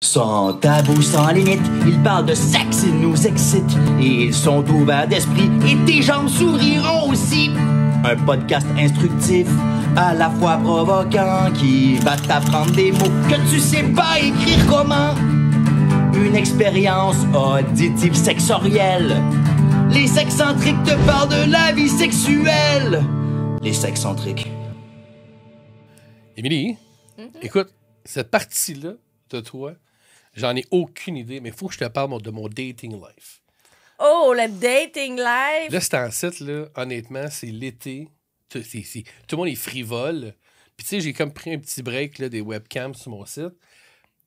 Sans tabou, sans limite, ils parlent de sexe, ils nous excitent. Et ils sont ouverts d'esprit, et tes jambes souriront aussi. Un podcast instructif, à la fois provoquant, qui va t'apprendre des mots que tu sais pas écrire comment. Une expérience auditive sexorielle. Les sexcentriques te parlent de la vie sexuelle. Les sexcentriques. Émilie, écoute, cette partie-là de toi, j'en ai aucune idée, mais il faut que je te parle de mon dating life. Oh, le dating life! Là, c'est en site, là, honnêtement, c'est l'été. Tout le monde est frivole. Puis, tu sais, j'ai comme pris un petit break là, des webcams sur mon site.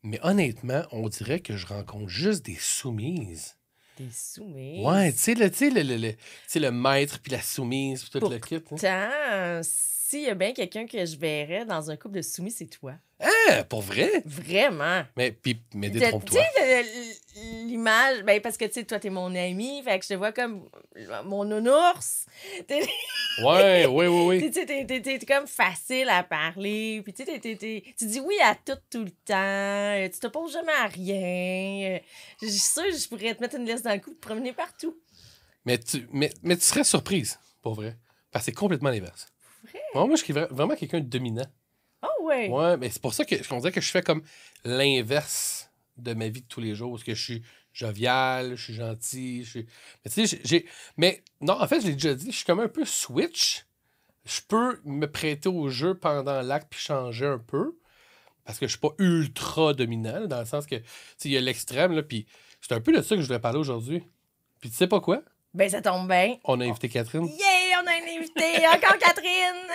Mais honnêtement, on dirait que je rencontre juste des soumises. Des soumises? Ouais, tu sais, le maître puis la soumise puis tout le kit. Hein? Pourtant, s'il y a bien quelqu'un que je verrais dans un couple de soumis, c'est toi. Ah, pour vrai? Vraiment. Mais détrompe-toi. Tu sais, l'image, ben parce que tu sais, toi, t'es mon ami, fait que je te vois comme mon nounours. Oui. Tu sais, t'es comme facile à parler, puis tu sais, tu dis oui à tout le temps, tu te poses jamais à rien. Je suis sûre que je pourrais te mettre une laisse dans le cou et te promener partout. Mais tu serais surprise, pour vrai. Parce que c'est complètement l'inverse. Vrai? Moi, je suis vraiment quelqu'un de dominant. Oh, ouais. Ouais, mais c'est pour ça qu'on dirait que je fais comme l'inverse de ma vie de tous les jours. Parce que je suis jovial, je suis gentil. Mais tu sais, mais non, en fait, je l'ai déjà dit, je suis comme un peu switch. Je peux me prêter au jeu pendant l'acte puis changer un peu. Parce que je suis pas ultra dominant, là, dans le sens que, tu sais, il y a l'extrême, là, puis c'est un peu de ça que je voudrais parler aujourd'hui. Puis tu sais pas quoi? Ben, ça tombe bien. On a invité Catherine. Yeah, on a une invitée, encore Catherine!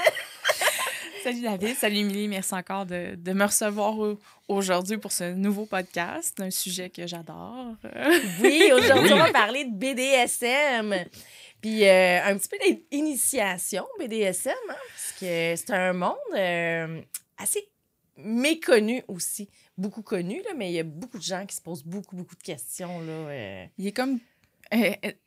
Salut David, salut Émilie, merci encore de me recevoir aujourd'hui pour ce nouveau podcast, un sujet que j'adore. Oui, aujourd'hui, on va parler de BDSM. Puis un petit peu d'initiation BDSM, hein, parce que c'est un monde assez méconnu aussi. Beaucoup connu, là, mais il y a beaucoup de gens qui se posent beaucoup de questions. Là, Il est comme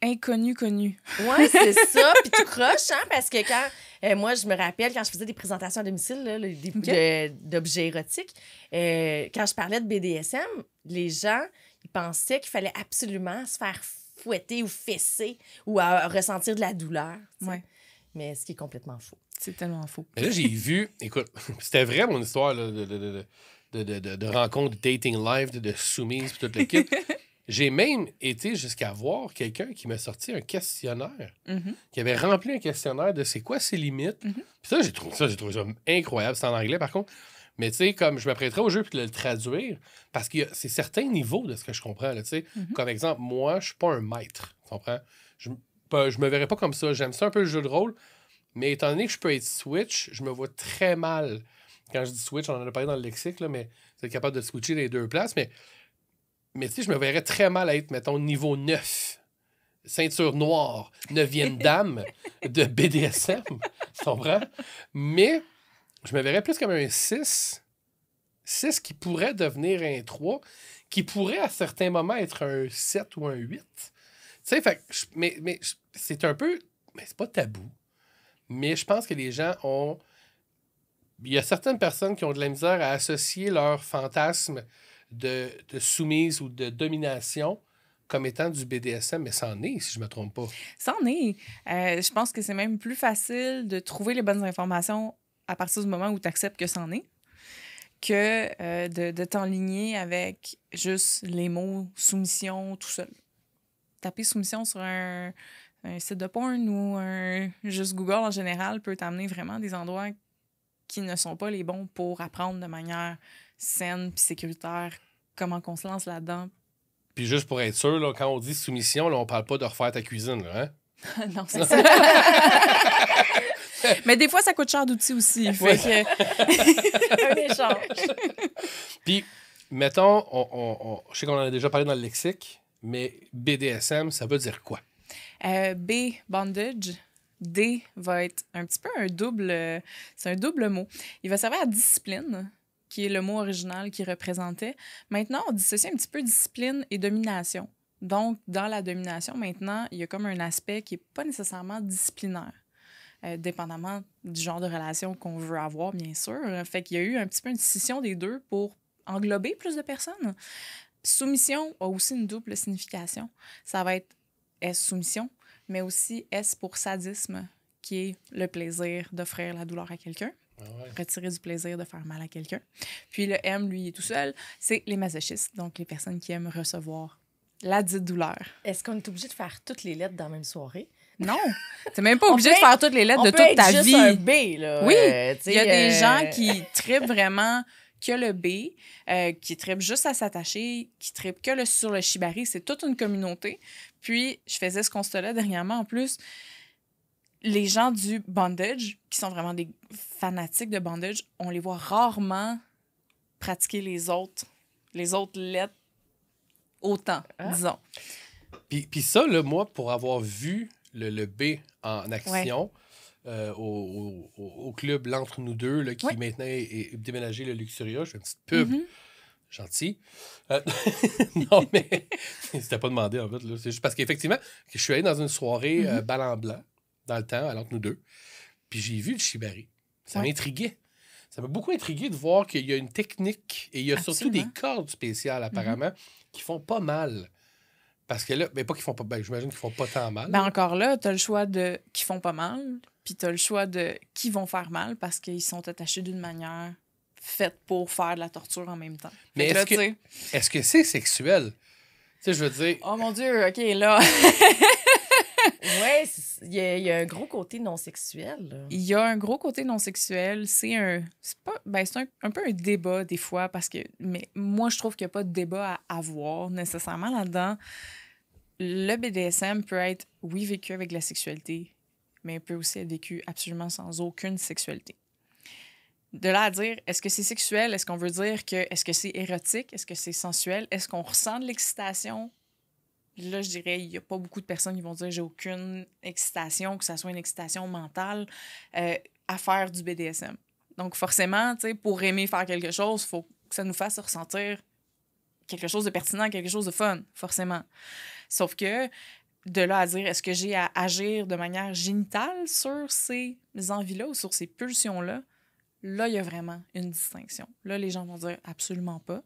inconnu, connu. Oui, c'est ça. Puis tout croche, hein, parce que quand... moi, je me rappelle, quand je faisais des présentations à domicile là, d'objets érotiques, quand je parlais de BDSM, les gens, ils pensaient qu'il fallait absolument se faire fouetter ou fesser ou ressentir de la douleur. Ouais. Mais ce qui est complètement faux. C'est tellement faux. Mais là, j'ai vu, écoute, c'était vrai mon histoire là, de rencontre, de dating live, de soumise, puis tout le kit. J'ai même été jusqu'à voir quelqu'un qui m'a sorti un questionnaire, qui avait rempli un questionnaire de c'est quoi ses limites. Puis ça, j'ai trouvé ça incroyable. C'est en anglais, par contre. Mais tu sais, comme je m'apprêterais au jeu puis de le traduire, parce que c'est certains niveaux de ce que je comprends. Là, comme exemple, moi, je suis pas un maître. Tu comprends? Je me verrais pas comme ça. J'aime ça un peu le jeu de rôle, mais étant donné que je peux être switch, je me vois très mal. Quand je dis switch, on en a parlé dans le lexique, là, mais c'est capable de switcher les deux places. Mais tu sais, je me verrais très mal à être, mettons, niveau 9. Ceinture noire, 9e dame de BDSM. Tu comprends? Mais je me verrais plus comme un 6. 6 qui pourrait devenir un 3, qui pourrait à certains moments être un 7 ou un 8. Tu sais, mais c'est un peu... Mais c'est pas tabou. Mais je pense que les gens ont... Il y a certaines personnes qui ont de la misère à associer leur fantasme de soumise ou de domination comme étant du BDSM, mais ça en est, si je ne me trompe pas. Ça en est. Je pense que c'est même plus facile de trouver les bonnes informations à partir du moment où tu acceptes que ça en est que de t'enligner avec juste les mots soumission tout seul. Taper soumission sur un site de porn ou juste Google en général peut t'amener vraiment à des endroits qui ne sont pas les bons pour apprendre de manière saine puis sécuritaire comment qu'on se lance là-dedans. Puis juste pour être sûr, là, quand on dit soumission, là, on parle pas de refaire ta cuisine, là, hein? Non, c'est ça. Mais des fois, ça coûte cher d'outils aussi. Fait que... Un échange. Puis, mettons, je sais qu'on en a déjà parlé dans le lexique, mais BDSM, ça veut dire quoi? B, bondage. D va être un petit peu c'est un double mot. Il va servir à discipline, qui est le mot original qu'il représentait. Maintenant, on dissocie un petit peu discipline et domination. Donc, dans la domination, maintenant, il y a comme un aspect qui n'est pas nécessairement disciplinaire, dépendamment du genre de relation qu'on veut avoir, bien sûr. Fait qu'il y a eu un petit peu une scission des deux pour englober plus de personnes. Soumission a aussi une double signification. Ça va être S, soumission, mais aussi S pour sadisme, qui est le plaisir d'offrir la douleur à quelqu'un, retirer du plaisir de faire mal à quelqu'un. Puis le M, lui, il est tout seul, c'est les masochistes, donc les personnes qui aiment recevoir la dite douleur. Est-ce qu'on est obligé de faire toutes les lettres dans la même soirée? Non, t'es même pas obligé de faire toutes les lettres de toute ta vie. On peut être juste un B, là. Oui, il y a des gens qui trippent vraiment que le B, qui trippent juste à s'attacher, qui trippent que sur le shibari. C'est toute une communauté. Puis, je faisais ce constat-là dernièrement. En plus, les gens du bondage, qui sont vraiment des fanatiques de bondage, on les voit rarement pratiquer les autres lettres autant, disons. Puis ça, là, moi, pour avoir vu le B en action au club L'Entre Nous Deux, là, qui maintenant est déménagé le Luxuria, je fais une petite pub gentille. Non, mais c'était pas demandé, en fait. Là. C'est juste parce qu'effectivement, je suis allé dans une soirée bal en blanc, dans le temps, à L'Entre Nous Deux, puis j'ai vu le shibari. Ça m'intriguait. Ça m'a beaucoup intrigué de voir qu'il y a une technique et il y a surtout des cordes spéciales, apparemment, qui font pas mal. Parce que là, ben pas qu'ils font pas, ben j'imagine qu'ils font pas tant mal. Ben encore là, t'as le choix de qui font pas mal, puis t'as le choix de qui vont faire mal parce qu'ils sont attachés d'une manière faite pour faire de la torture en même temps. Mais est-ce que c'est sexuel? Tu sais, je veux dire... Oh mon Dieu, OK, là... Oui, il y a un gros côté non sexuel. Là. Il y a un gros côté non sexuel. C'est un peu un débat des fois, mais moi, je trouve qu'il n'y a pas de débat à avoir nécessairement là-dedans. Le BDSM peut être, oui, vécu avec la sexualité, mais il peut aussi être vécu absolument sans aucune sexualité. De là à dire, est-ce que c'est sexuel? Est-ce qu'on veut dire que, est-ce que c'est érotique? Est-ce que c'est sensuel? Est-ce qu'on ressent de l'excitation? Là, je dirais, il n'y a pas beaucoup de personnes qui vont dire j'ai aucune excitation, que ça soit une excitation mentale, à faire du BDSM. Donc, forcément, pour aimer faire quelque chose, il faut que ça nous fasse ressentir quelque chose de pertinent, quelque chose de fun, forcément. Sauf que, de là à dire, est-ce que j'ai à agir de manière génitale sur ces envies-là ou sur ces pulsions-là, là, il y a vraiment une distinction. Là, les gens vont dire absolument pas.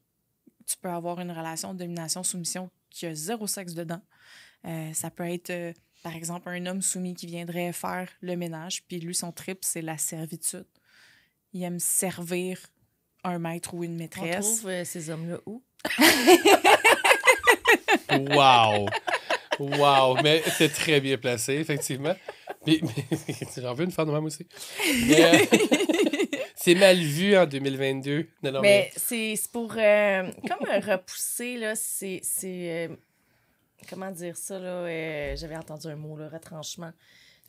Tu peux avoir une relation de domination-soumission qui a 0 sexe dedans. Ça peut être, par exemple, un homme soumis qui viendrait faire le ménage, puis lui, son trip, c'est la servitude. Il aime servir un maître ou une maîtresse. On trouve ces hommes-là où? Wow! Wow! Mais c'est très bien placé, effectivement. Mais j'en veux une femme de même aussi. Mais, c'est mal vu en 2022. Non, mais c'est pour comme repousser, là, comment dire ça, là? J'avais entendu un mot, là, retranchement.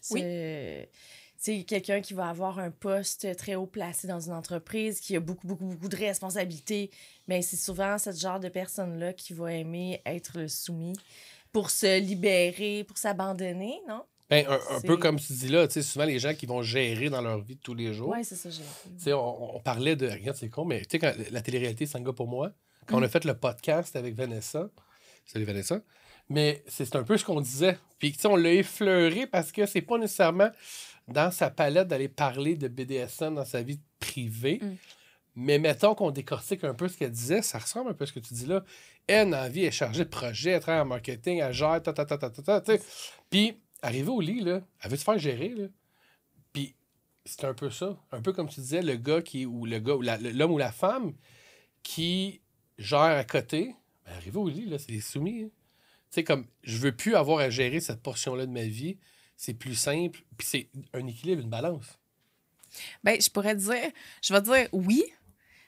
C'est quelqu'un qui va avoir un poste très haut placé dans une entreprise, qui a beaucoup de responsabilités. Mais c'est souvent ce genre de personne-là qui va aimer être le soumis pour se libérer, pour s'abandonner, non? Ben, un peu comme tu dis là, tu sais, souvent les gens qui vont gérer dans leur vie de tous les jours. Oui, c'est ça, j'ai tu sais, on parlait de. Regarde, c'est con, mais tu sais, quand la télé-réalité, c'est un gars pour moi. Quand on a fait le podcast avec Vanessa, salut Vanessa, mais c'est un peu ce qu'on disait. Puis, tu sais, on l'a effleuré parce que c'est pas nécessairement dans sa palette d'aller parler de BDSM dans sa vie privée. Mais mettons qu'on décortique un peu ce qu'elle disait, ça ressemble un peu à ce que tu dis là. Elle, en vie, elle est chargée de projets, elle travaille en marketing, elle gère, tu sais. Puis, arrivé au lit, là, elle veut se faire gérer, là. Puis, c'est un peu ça. Un peu comme tu disais, le gars l'homme ou la femme qui gère à côté, ben, arrivé au lit, là, c'est des soumis. Hein. Tu sais, comme, je veux plus avoir à gérer cette portion-là de ma vie. C'est plus simple. Puis c'est un équilibre, une balance. Ben, je vais dire oui.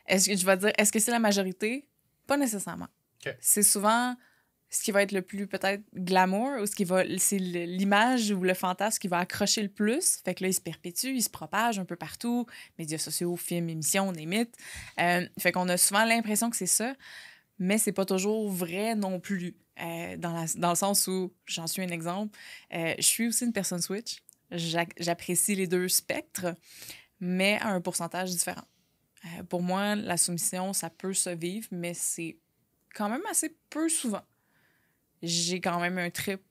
Est-ce que c'est la majorité? Pas nécessairement. Okay. C'est souvent ce qui va être le plus peut-être glamour ou c'est l'image ou le fantasme qui va accrocher le plus. Fait que là, il se perpétue, il se propage un peu partout. Médias sociaux, films, émissions, on imite. Fait qu'on a souvent l'impression que c'est ça, mais c'est pas toujours vrai non plus. Dans le sens où, j'en suis un exemple, je suis aussi une personne switch. J'apprécie les deux spectres, mais à un pourcentage différent. Pour moi, la soumission, ça peut se vivre, mais c'est quand même assez peu souvent. J'ai quand même un trip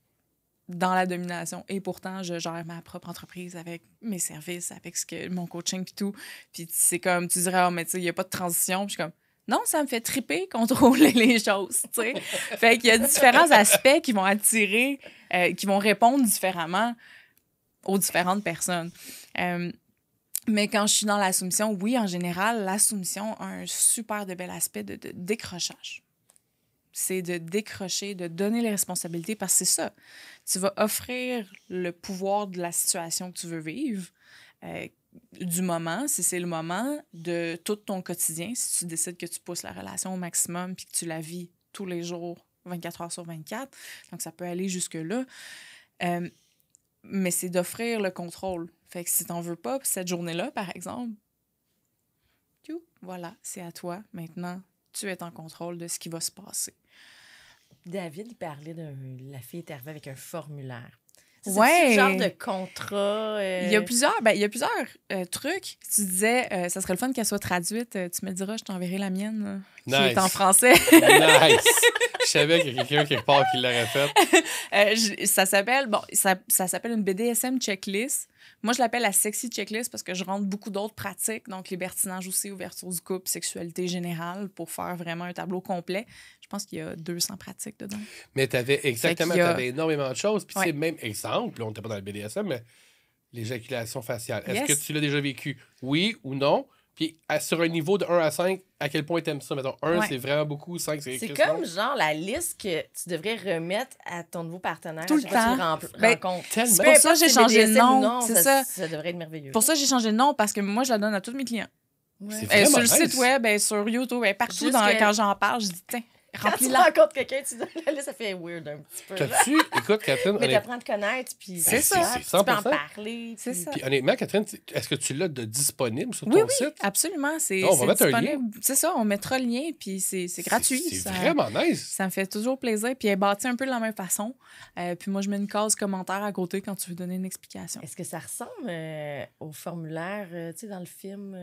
dans la domination et pourtant, je gère ma propre entreprise avec mes services, avec mon coaching et tout. Puis c'est comme, tu dirais, oh, mais tu sais, il n'y a pas de transition. Puis je suis comme, Non, ça me fait triper contrôler les choses, tu sais. Fait qu'il y a différents aspects qui vont attirer, qui vont répondre différemment aux différentes personnes. Mais quand je suis dans la soumission, oui, en général, la soumission a un super de bel aspect de décrochage. C'est de décrocher, de donner les responsabilités, parce que c'est ça. Tu vas offrir le pouvoir de la situation que tu veux vivre, du moment, si c'est le moment, de tout ton quotidien, si tu décides que tu pousses la relation au maximum puis que tu la vis tous les jours, 24 heures sur 24. Donc, ça peut aller jusque-là. Mais c'est d'offrir le contrôle. Fait que si t'en veux pas, cette journée-là, par exemple, voilà, c'est à toi. Maintenant, tu es en contrôle de ce qui va se passer. David, il parlait la fille est arrivée avec un formulaire. Ouais. C'est ce genre de contrat. Il y a plusieurs trucs. Tu disais, ça serait le fun qu'elle soit traduite. Tu me le diras, je t'enverrai la mienne, qui est en français. Nice! Je savais qu'il y a quelqu'un quelque part qui l'aurait fait. Ça s'appelle une BDSM checklist. Moi, je l'appelle la sexy checklist parce que je rentre beaucoup d'autres pratiques, donc libertinage aussi, ouverture du couple, sexualité générale, pour faire vraiment un tableau complet. Je pense qu'il y a 200 pratiques dedans. Mais t'avais énormément de choses. Puis c'est même exemple, là, on n'était pas dans le BDSM, mais l'éjaculation faciale. Est-ce que tu l'as déjà vécu? Oui ou non? Puis sur un niveau de 1 à 5, à quel point t'aimes ça? Mettons, 1, c'est vraiment beaucoup, 5, c'est... C'est comme genre la liste que tu devrais remettre à ton nouveau partenaire. Tout le temps. C'est pour ça que j'ai changé de nom. C'est ça. Ça devrait être merveilleux. Pour ça, j'ai changé de nom parce que moi, je la donne à tous mes clients. Ouais. Sur le site web, sur YouTube, partout quand j'en parle, je dis, tiens, quand tu rencontres quelqu'un, tu donnes la liste, ça fait weird un petit peu. Écoute, Catherine... Mais t'apprends à te connaître, puis c'est ça. Tu peux en parler. C'est ça. Puis honnêtement, Catherine, est-ce que tu l'as de disponible sur ton site? Oui, absolument. On va mettre un lien. C'est ça, on mettra le lien, puis c'est gratuit. C'est vraiment nice. Ça me fait toujours plaisir, puis elle est bâtie un peu de la même façon. Puis moi, je mets une case commentaire à côté quand tu veux donner une explication. Est-ce que ça ressemble au formulaire, tu sais, dans le film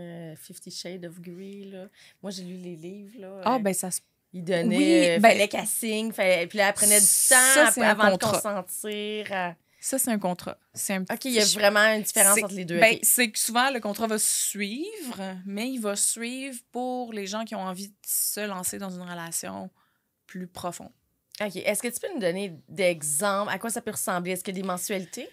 50 Shades of Grey, là? Moi, j'ai lu les livres, là. Ben ça se... Il donnait, fallait qu'elle signe, puis là, elle prenait du temps avant de consentir. Ça, c'est un contrat. OK, il y a vraiment une différence entre les deux. C'est que souvent, le contrat va suivre, mais il va suivre pour les gens qui ont envie de se lancer dans une relation plus profonde. OK. Est-ce que tu peux nous donner d'exemples? À quoi ça peut ressembler? Est-ce qu'il y a des mensualités?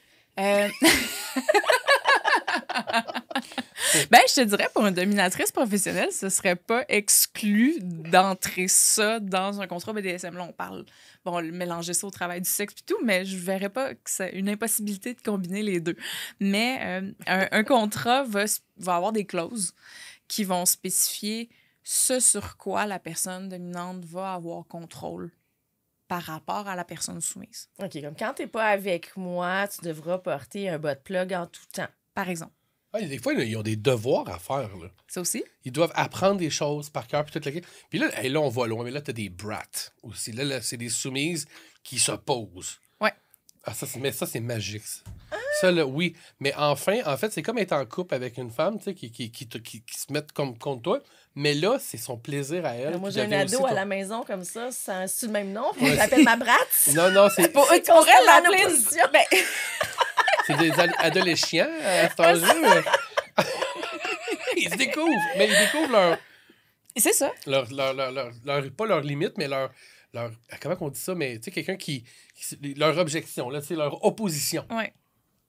Je te dirais, pour une dominatrice professionnelle, ce serait pas exclu d'entrer ça dans un contrat BDSM. Là, on parle, mélanger ça au travail du sexe et tout, mais je verrais pas que c'est une impossibilité de combiner les deux. Mais un contrat va avoir des clauses qui vont spécifier ce sur quoi la personne dominante va avoir contrôle par rapport à la personne soumise. OK, comme quand t'es pas avec moi, tu devras porter un bas de plug en tout temps. Par exemple. Des fois, ils ont des devoirs à faire. Là. Ça aussi? Ils doivent apprendre des choses par cœur. Puis là, on va loin. Mais là, t'as des brats aussi. Là, c'est des soumises qui s'opposent. Ouais. Mais ça, c'est magique. Ça. Ça, là, oui. Mais en fait, c'est comme être en couple avec une femme qui se met contre toi. Mais là, c'est son plaisir à elle. Moi, j'ai un ado à la maison comme ça. C'est le même nom. Je l'appelle ma bratte. Non, c'est... Tu pourrais l'appeler opposition. C'est des adolescents à cet âge-là. Ils se découvrent. Mais ils découvrent leur... C'est ça. Pas leur limite, mais leur comment on dit ça? Mais tu sais, quelqu'un qui leur objection, là, leur opposition. Oui.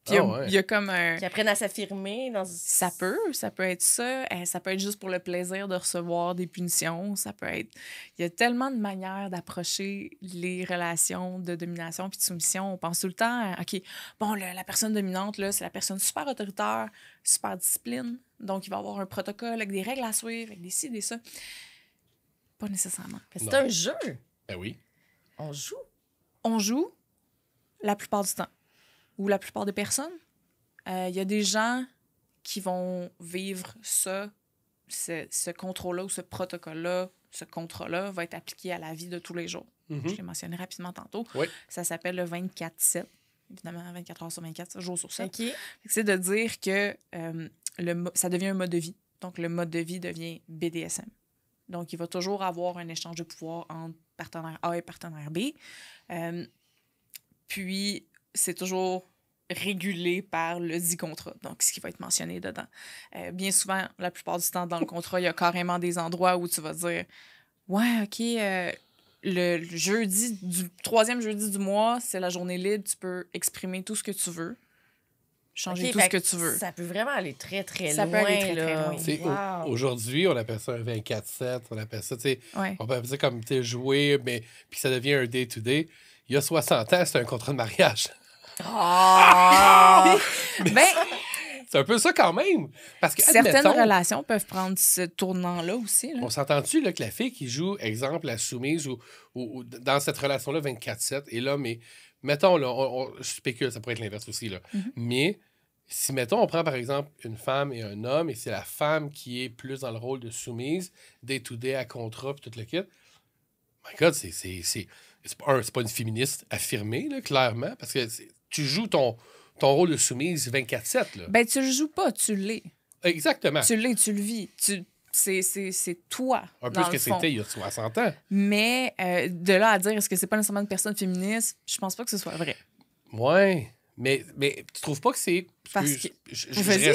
Puis il y a comme un... Qui apprennent à s'affirmer. Ça peut être ça. Ça peut être juste pour le plaisir de recevoir des punitions. Ça peut être... Il y a tellement de manières d'approcher les relations de domination puis de soumission. On pense tout le temps, OK, la personne dominante, là, c'est la personne super autoritaire, super discipline. Donc, il va avoir un protocole avec des règles à suivre, avec des ci, des ça. Pas nécessairement. C'est un jeu. Ben oui. On joue. On joue la plupart du temps. Ou la plupart des personnes. Il y a des gens qui vont vivre ce contrôle-là ou ce protocole-là, ce contrat-là va être appliqué à la vie de tous les jours. Mm-hmm. Je l'ai mentionné rapidement tantôt. Oui. Ça s'appelle le 24/7. Évidemment, 24 heures sur 24, 7 jours sur 7. Okay. C'est de dire que ça devient un mode de vie. Donc, le mode de vie devient BDSM. Donc, il va toujours avoir un échange de pouvoir entre partenaire A et partenaire B. Puis, c'est toujours régulé par le dit contrat, donc ce qui va être mentionné dedans. Bien souvent, la plupart du temps, dans le contrat, il y a carrément des endroits où tu vas dire « Ouais, OK, le jeudi, du 3e jeudi du mois, c'est la journée libre, tu peux exprimer tout ce que tu veux, changer tout ce que tu veux. » Ça peut vraiment aller très, très Ça loin. peut aller très, très là. loin. Tu sais, Wow. aujourd'hui, on appelle ça un 24/7, on appelle ça, tu sais, Ouais. on peut appeler ça comme, tu sais, jouer, mais puis ça devient un day-to-day. Il y a 60 ans, c'était un contrat de mariage. Ah! Ben, C'est un peu ça quand même. Parce que, certaines admettons, relations peuvent prendre ce tournant-là aussi. Là. on s'entend-tu là, que la fille qui joue, exemple, la soumise ou dans cette relation-là, 24/7, et là, mais mettons, là, je spécule, ça pourrait être l'inverse aussi, là. Mais si, mettons, on prend par exemple une femme et un homme, et c'est la femme qui est plus dans le rôle de soumise, day-to-day à contrat, puis tout le kit, my God, c'est pas une féministe affirmée, là, clairement, parce que tu joues ton rôle de soumise 24/7. Là. Ben, tu le joues pas, tu l'es. Exactement. Tu l'es, tu le vis. C'est toi. Un peu dans ce que le fond. c'était il y a 60 ans. Mais de là à dire est-ce que c'est pas nécessairement une personne féministe, je pense pas que ce soit vrai. Ouais. Mais tu trouves pas que c'est. Parce que- Je Vas-y.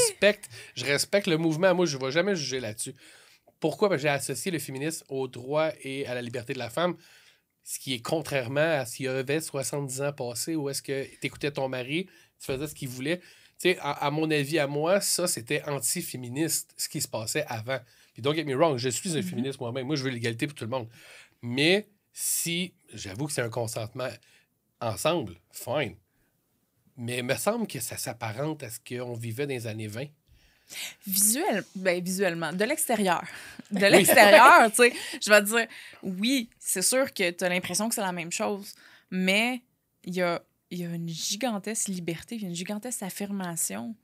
respecte le mouvement. Moi, je ne vais jamais juger là-dessus. Pourquoi? Parce que j'ai associé le féminisme au droit et à la liberté de la femme, ce qui est contrairement à s'il y avait 70 ans passés où est-ce que tu écoutais ton mari, tu faisais ce qu'il voulait. Tu sais, à mon avis, à moi, ça, c'était anti-féministe, ce qui se passait avant. Puis don't get me wrong, je suis un féministe moi-même. Moi, je veux l'égalité pour tout le monde. Mais si, j'avoue que c'est un consentement ensemble, fine. Mais il me semble que ça s'apparente à ce qu'on vivait dans les années 20. Visuellement, de l'extérieur. De l'extérieur, tu sais, je vais te dire, oui, c'est sûr que tu as l'impression que c'est la même chose, mais il y a une gigantesque liberté, il y a une gigantesque affirmation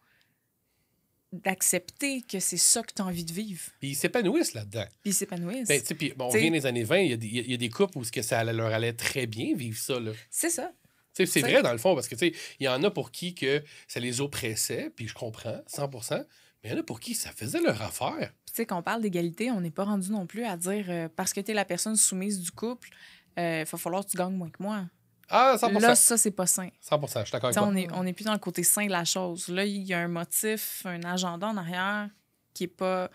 d'accepter que c'est ça que tu as envie de vivre. Puis ils s'épanouissent là-dedans. Puis ils s'épanouissent. Ben, tu sais, puis bon, on T'sais- vient des années 20, il y a des couples où ce que ça leur allait très bien vivre ça, là. C'est ça. Tu sais, c'est T'sais- vrai, dans le fond, parce que, tu sais, il y en a pour qui que ça les oppressait, puis je comprends, 100%, mais il y en a pour qui ça faisait leur affaire. Puis, tu sais, quand on parle d'égalité, on n'est pas rendu non plus à dire parce que tu es la personne soumise du couple, il va falloir que tu gagnes moins que moi. Ah, 100%. Là, ça, c'est pas sain. 100%, je suis d'accord Tu avec sais, toi. on est plus dans le côté sain de la chose. Là, il y a un motif, un agenda en arrière qui est pas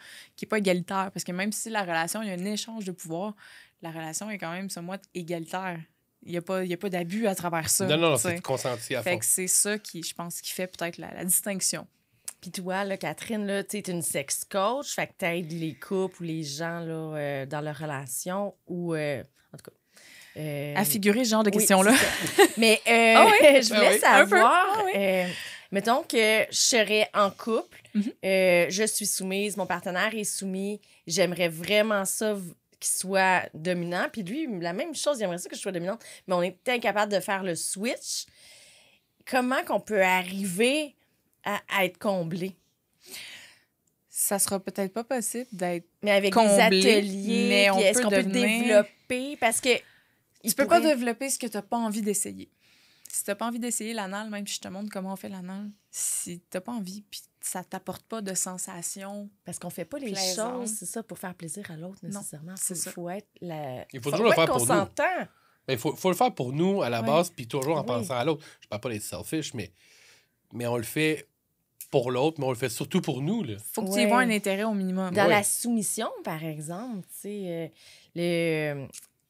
égalitaire. Parce que même si la relation, il y a un échange de pouvoir, la relation est quand même somewhat égalitaire. Il n'y a pas d'abus à travers ça. Non, tu sais. c'est consenti à Fait fond. que c'est ça qui, je pense, qui fait peut-être la distinction. Puis toi, là, Catherine, là, tu es une sex coach, fait que t'aides les couples ou les gens là, dans leur relation ou... en tout cas... À figurer ce genre de oui, questions-là. c'est ça. Mais Ah oui? je voulais oui. savoir... Un peu. mettons que je serais en couple, Mhm. je suis soumise, mon partenaire est soumis, j'aimerais vraiment ça qu'il soit dominant. Puis lui, la même chose, il aimerait ça que je sois dominante, mais on est incapable de faire le switch. Comment qu'on peut arriver à être comblé? Ça sera peut-être pas possible d'être... Mais avec Comblé, des ateliers, mais on puis est-ce peut qu'on peut devenir- développer? Parce que... Tu peux pas développer ce que tu n'as pas envie d'essayer. Si tu n'as pas envie d'essayer l'anal, même si je te montre comment on fait l'anal, si tu n'as pas envie, puis ça t'apporte pas de sensation. Parce qu'on fait pas les plaisante. choses, c'est ça, pour faire plaisir à l'autre, Non, nécessairement. c'est ça. Faut être Il faut toujours le faire pour nous. consentant. Mais il faut le faire pour nous, à la Oui. base, puis toujours en Oui. pensant à l'autre. Je parle pas d'être selfish, mais on le fait pour l'autre, mais on le fait surtout pour nous, là. Faut que tu Ouais. y vois un intérêt au minimum. Dans Ouais. la soumission, par exemple, tu sais,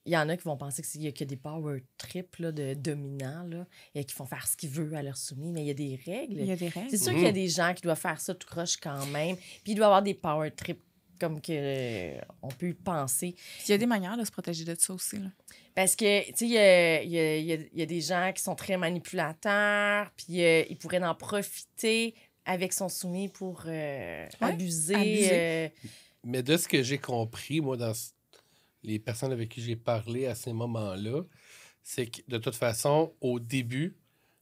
il y en a qui vont penser qu'il y a des power trips là, de dominants là, et qui font faire ce qu'ils veulent à leur soumis, mais il y a des règles. Il y a des règles. C'est sûr qu'il y a des gens qui doivent faire ça tout croche quand même, puis il doit y avoir des power trips comme que on peut penser. Puis il y a des manières de se protéger de ça aussi. Là. Parce que, tu sais, il y a des gens qui sont très manipulateurs, puis ils pourraient en profiter avec son soumis pour abuser. abuser. Mais de ce que j'ai compris, moi, les personnes avec qui j'ai parlé à ces moments-là, c'est que de toute façon, au début,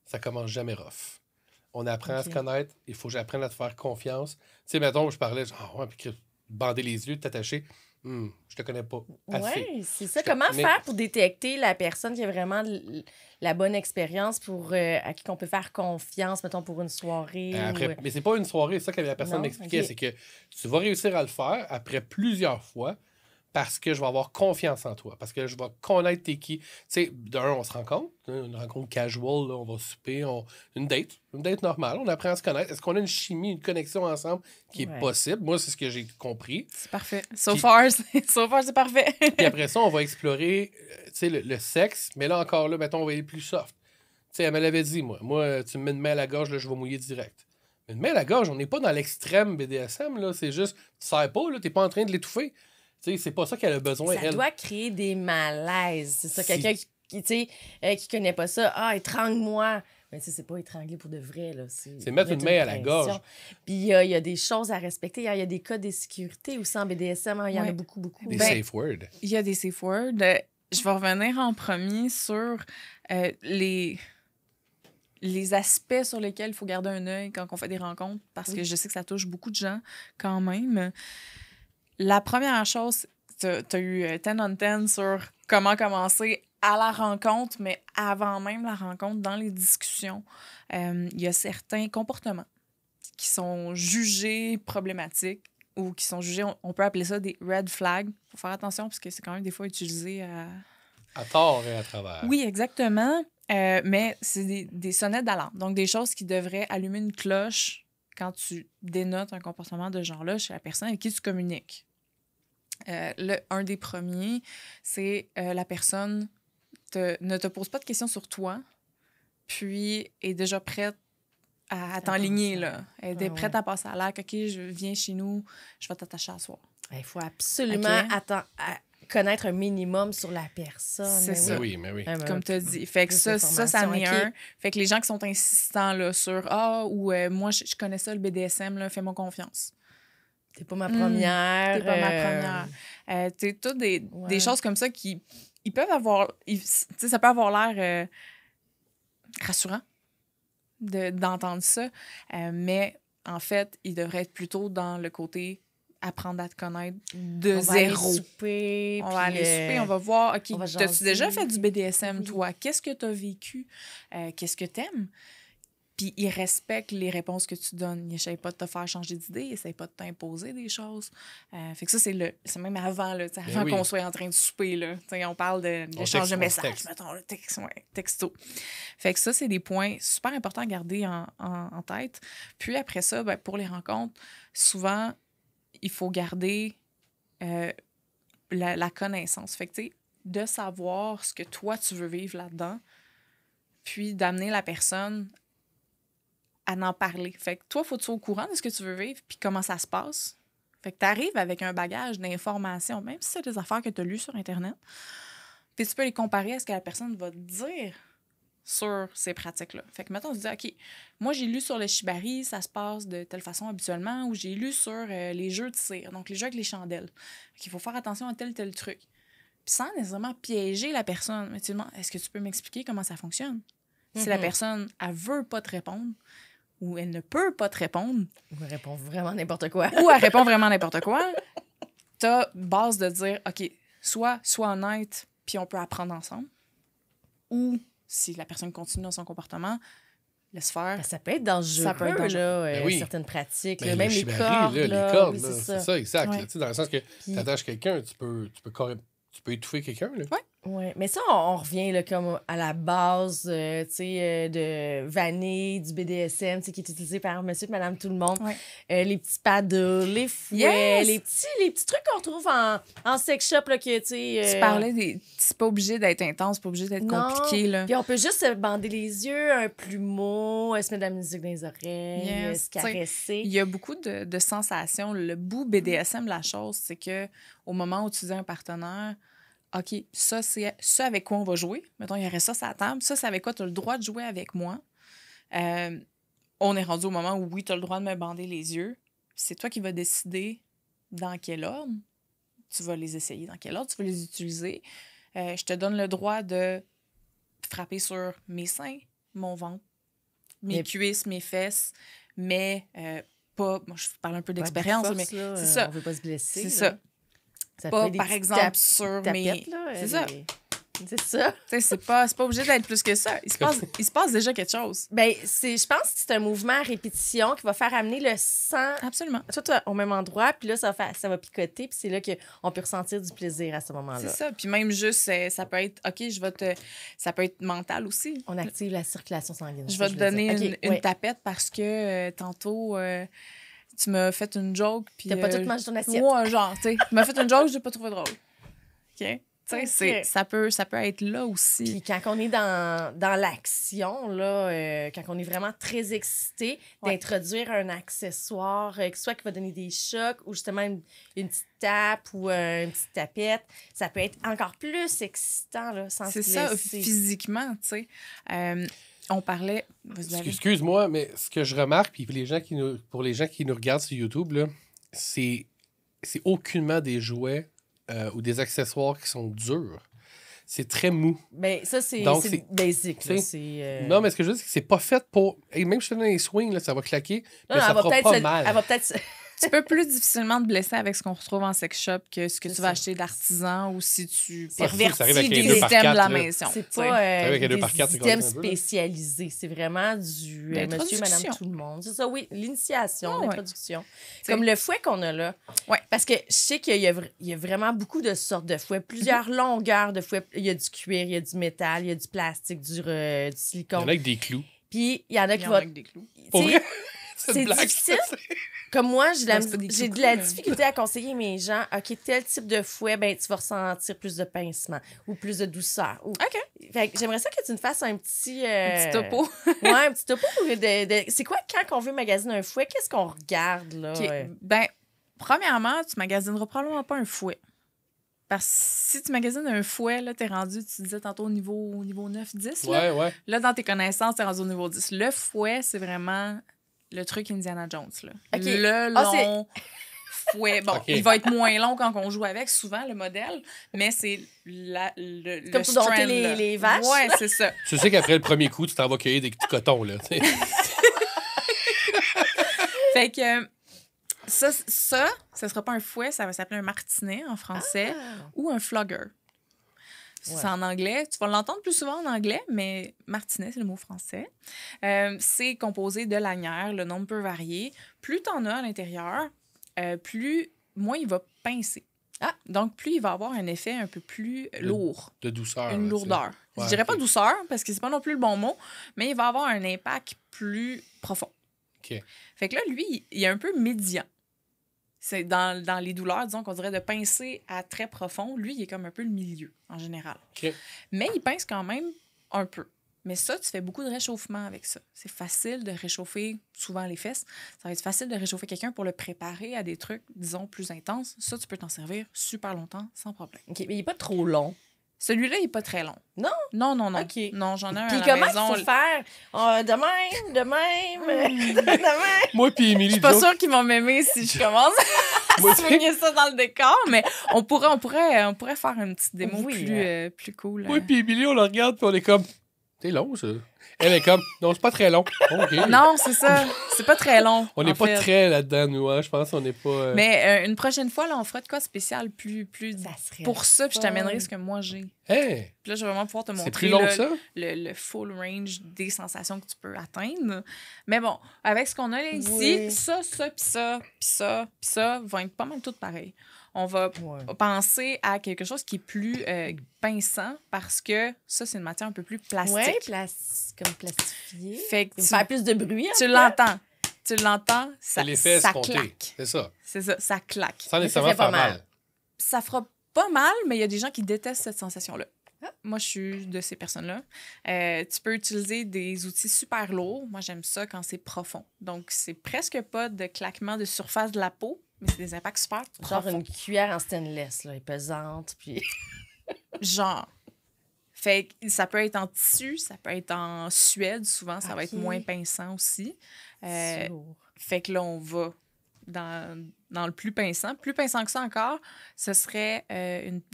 ça commence jamais rough. On apprend à se Ok. connaître, il faut que j'apprenne à te faire confiance. Tu sais, mettons, je parlais, genre, ouais, puis que bander les yeux, t'attacher, je te connais pas assez. Oui, c'est ça. Je te- Comment mais- faire pour détecter la personne qui a vraiment la bonne expérience pour à qui on peut faire confiance, mettons, pour une soirée? Après, ou... mais c'est pas une soirée, c'est ça que la personne Non? m'expliquait, Ok. c'est que tu vas réussir à le faire après plusieurs fois, parce que je vais avoir confiance en toi, parce que je vais connaître t'es qui. Tu sais, d'un, on se rencontre, une rencontre casual, là, on va souper, une date normale, on apprend à se connaître. Est-ce qu'on a une chimie, une connexion ensemble qui est possible? Moi, c'est ce que j'ai compris. C'est parfait. So far, c'est parfait. Puis après ça, on va explorer le sexe, mais là encore, là, mettons, on va aller plus soft. Tu sais, elle me l'avait dit, moi, tu me mets une main à la gorge, là, je vais mouiller direct. Mais une main à la gorge, on n'est pas dans l'extrême BDSM, là, c'est juste, tu ne pas, là, t'es pas en train de l'étouffer. Tu sais, c'est pas ça qu'elle a besoin, ça elle. doit créer des malaises. C'est ça, Si. quelqu'un qui connaît pas ça. Ah, étrangle-moi. Mais tu sais, c'est pas étrangler pour de vrai, là. C'est mettre une main à la gorge. Puis il y a des choses à respecter. Il y a des codes de sécurité aussi en BDSM. Il y en a beaucoup. Des safe words. Il y a des safe words. Je vais revenir en premier sur les aspects sur lesquels il faut garder un œil quand on fait des rencontres, parce que je sais que ça touche beaucoup de gens quand même. La première chose, tu as eu 10 on 10 sur comment commencer à la rencontre, mais avant même la rencontre, dans les discussions, il y a certains comportements qui sont jugés problématiques ou qui sont jugés, on peut appeler ça des red flags. Il faut faire attention parce que c'est quand même des fois utilisé à tort et à travers. Oui, exactement. Mais c'est des sonnettes d'alarme. Donc, des choses qui devraient allumer une cloche quand tu dénotes un comportement de ce genre-là chez la personne avec qui tu communiques. Un des premiers, c'est la personne ne te pose pas de questions sur toi, puis est déjà prête à t'enligner, là. Elle est prête à passer à l'acte. OK, je viens chez nous, je vais t'attacher à soir. Il faut absolument connaître un minimum sur la personne. C'est ça. Mais oui. Comme tu as dit. Fait que ça en est un. Fait que les gens qui sont insistants là, sur moi, je connais ça, le BDSM, là, fais-moi confiance. T'es pas ma première. T'es pas ma première. T'es toutes des choses comme ça qui ils peuvent avoir. Ça peut avoir l'air rassurant d'entendre ça, mais en fait, il devrait être plutôt dans le côté apprendre à te connaître de zéro. On va aller souper, on va voir. OK, t'as-tu déjà fait du BDSM, toi? Qu'est-ce que t'as vécu? Qu'est-ce que t'aimes? Puis ils respectent les réponses que tu donnes. Ils n'essayent pas de te faire changer d'idée, ils n'essayent pas de t'imposer des choses. Fait que ça, c'est même avant, là, avant qu'on soit en train de souper. Là. On parle de l'échange de messages, mettons, le texto. Fait que ça, c'est des points super importants à garder en tête. Puis après ça, pour les rencontres, souvent, il faut garder la connaissance. Fait que, tu sais, de savoir ce que toi, tu veux vivre là-dedans, puis d'amener la personne à en parler. Fait que toi, il faut que tu sois au courant de ce que tu veux vivre puis comment ça se passe. Fait que tu arrives avec un bagage d'informations, même si c'est des affaires que tu as lues sur Internet, puis tu peux les comparer à ce que la personne va te dire sur ces pratiques-là. Fait que maintenant, on se dit, OK, moi, j'ai lu sur le shibari, ça se passe de telle façon habituellement, ou j'ai lu sur les jeux de cire, donc les jeux avec les chandelles. Fait qu'il faut faire attention à tel truc. Puis sans nécessairement piéger la personne, mais tu demandes, est-ce que tu peux m'expliquer comment ça fonctionne? Si la personne, elle veut pas te répondre, ou elle ne peut pas te répondre. Ou elle répond vraiment n'importe quoi. Ou elle répond vraiment n'importe quoi. T'as base de dire, OK, sois honnête, puis on peut apprendre ensemble. Ou, si la personne continue dans son comportement, laisse faire. Ça peut être dangereux, ça peut être dangereux. Certaines pratiques. Là, même les cordes. Les cordes, oui, c'est ça, exact. Ouais. Là, dans le sens que tu attaches quelqu'un, tu peux étouffer quelqu'un. Oui. Oui, mais ça, on revient là, comme à la base de vanille, du BDSM, qui est utilisé par monsieur et madame tout le monde. Ouais. Les petits paddles, les fouets, les petits trucs qu'on retrouve en sex shop. Là, que, tu parlais des... C'est pas obligé d'être intense, c'est pas obligé d'être compliqué. Là. Puis on peut juste se bander les yeux, un plumeau, se mettre de la musique dans les oreilles, se caresser. Il y a beaucoup de sensations. Le bout BDSM de la chose, c'est que au moment où tu dis à un partenaire, OK, ça, c'est ça avec quoi on va jouer. Mettons, il y aurait ça sur la table. Ça, c'est avec quoi tu as le droit de jouer avec moi. On est rendu au moment où, oui, tu as le droit de me bander les yeux. C'est toi qui vas décider dans quel ordre tu vas les essayer, dans quel ordre tu vas les utiliser. Je te donne le droit de frapper sur mes seins, mon ventre, mes cuisses, mes fesses, mais pas... Moi, je parle un peu d'expérience, mais c'est ça. On veut pas se blesser. C'est ça. Ça pas, par exemple, sur mes... là, c'est ça. C'est ça. Tu sais, c'est pas obligé d'être plus que ça. Il se passe déjà quelque chose. Ben, je pense que c'est un mouvement à répétition qui va faire amener le sang Absolument. tout au même endroit, puis là, ça va picoter, puis c'est là qu'on peut ressentir du plaisir à ce moment-là. C'est ça. Puis même juste, ça peut être, OK, ça peut être mental aussi. On active la circulation sanguine. Je vais te donner dire. une Ouais. tapette parce que tantôt, tu m'as fait une joke. Puis, T'as pas tout mangé ton assiette. Moi, genre, tu sais, tu m'as fait une joke que j'ai pas trouvé drôle. OK? Tu sais, Ok. ça peut être là aussi. Puis quand on est dans l'action, là, quand on est vraiment très excité, Ouais. d'introduire un accessoire, soit qui va donner des chocs ou justement une petite tape ou une petite tapette, ça peut être encore plus excitant, là, sans C'est se ça, blesser. physiquement, tu sais. On parlait... Vas-y, David. Excuse-moi, mais ce que je remarque, puis pour les gens qui nous regardent sur YouTube, là, c'est aucunement des jouets ou des accessoires qui sont durs. C'est très mou. Ben, ça, c'est Donc, c'est c'est- basic. là, tu sais, c'est, Non, mais ce que je veux dire, c'est que c'est pas fait pour... Et même si je te donne un swing, là, ça va claquer, mais non, ça elle va fera peut-être pas se- mal. Elle va peut-être... Tu peux plus difficilement te blesser avec ce qu'on retrouve en sex shop que ce que C'est tu vas ça. acheter d'artisan ou si tu Ouais, surtout que ça arrive avec pervertis un des 2 par items de 4, la là. maison. C'est tu sais. pas avec un 2 des par 4, c'est items quand même un peu, là. spécialisés. C'est vraiment du monsieur, madame, L'introduction. tout le monde. C'est ça, oui. L'initiation, Ah ouais. l'introduction. T'sais. Comme le fouet qu'on a là. Ouais. Parce que je sais qu'il y a vraiment beaucoup de sortes de fouets. Plusieurs longueurs de fouets. Il y a du cuir, il y a du métal, il y a du plastique, du Il y silicone. en a avec des clous. Puis il y en a Il qui y en vont... a avec des clous. Pour T'sais, vrai? C'est c'est une blague, difficile. ça. Comme moi, j'ai Ben, c'est pas des j'ai de clous, la mais- difficulté à conseiller mes gens. OK, tel type de fouet, ben tu vas ressentir plus de pincement ou plus de douceur. Ou... OK. Fait que j'aimerais ça que tu me fasses un petit... Un petit topo. Ouais, un petit topo. C'est quoi, quand on veut magasiner un fouet, qu'est-ce qu'on regarde, là? OK. Ben, premièrement, tu magasineras probablement pas un fouet. Parce que si tu magasines un fouet, là, t'es rendu, tu disais tantôt au niveau 9-10. Là. Ouais. Là, dans tes connaissances, t'es rendu au niveau 10. Le fouet, c'est vraiment le truc Indiana Jones. Là. OK. Le Ah, long fouet. Bon, OK. il va être moins long quand on joue avec, souvent, le modèle, mais c'est le Comme pour dompter strand, les- là. les vaches, Ouais, c'est ça. Tu sais qu'après le premier coup, tu t'en vas cueillir des petits cotons, là. tu sais. Fait que ça sera pas un fouet, ça va s'appeler un martinet en français ou un flogger. C'est Ouais. en anglais. Tu vas l'entendre plus souvent en anglais, mais martinet, c'est le mot français. C'est composé de lanières. Le nombre peut varier. Plus tu en as à l'intérieur, moins il va pincer. Ah. Donc, plus il va avoir un effet un peu plus lourd. De douceur. Une là, lourdeur. Ouais, Je dirais pas ok. douceur, parce que c'est pas non plus le bon mot, mais il va avoir un impact plus profond. OK. Fait que là, lui, il est un peu médian. C'est dans les douleurs, disons qu'on dirait de pincer à très profond. Lui, il est comme un peu le milieu, en général. OK. Mais il pince quand même un peu. Mais ça, tu fais beaucoup de réchauffement avec ça. C'est facile de réchauffer souvent les fesses. Ça va être facile de réchauffer quelqu'un pour le préparer à des trucs, disons, plus intenses. Ça, tu peux t'en servir super longtemps, sans problème. OK, mais il n'est pas trop long. Celui-là, il n'est pas très long. Non? Non. OK. Non, j'en ai un Puis à la comment maison. il faut faire? De même, de même. Moi puis Émilie, Je suis pas Joe, sûre qu'ils vont m'aimer si je commence moi, à soigner ça dans le décor, mais on pourrait faire une petite démo Oui, plus cool. moi puis Émilie, on le regarde puis on est comme... C'est long, ça. Elle est comme... Non, c'est pas très long. OK. Non, c'est ça. C'est pas très long. On en n'est pas fait. très là-dedans, nous. Hein? Je pense qu'on n'est pas... Mais une prochaine fois, là, on fera de quoi de spécial plus Ça serait pour ça, puis je fun. t'amènerai ce que moi j'ai. Hey, Puis là, je vais vraiment pouvoir te montrer c'est plus long là, que ça? le full range des sensations que tu peux atteindre. Mais bon, avec ce qu'on a là ici, Oui. ça, puis ça, puis ça, puis ça vont être pas mal toutes pareilles. On va Ouais. penser à quelque chose qui est plus pinçant parce que ça, c'est une matière un peu plus plastique. Ouais, comme plastifié. Fait que Il va faire plus de bruit. tu l'entends. Tu l'entends, ça, C'est l'effet ça escompté. claque. C'est ça. C'est ça, ça claque. Sans Mais nécessairement ça fait pas faire mal. mal. Ça fera pas mal, mais il y a des gens qui détestent cette sensation-là. Ah. Moi, je suis de ces personnes-là. Tu peux utiliser des outils super lourds. Moi, j'aime ça quand c'est profond. Donc, c'est presque pas de claquement de surface de la peau, mais c'est des impacts super Genre profonds. une cuillère en stainless, là, elle est pesante, puis... Genre. Fait que ça peut être en tissu, ça peut être en suède, souvent, ça va être Ok. moins pinçant aussi. C'est lourd. Fait que là, on va dans le plus pinçant. Plus pinçant que ça encore, ce serait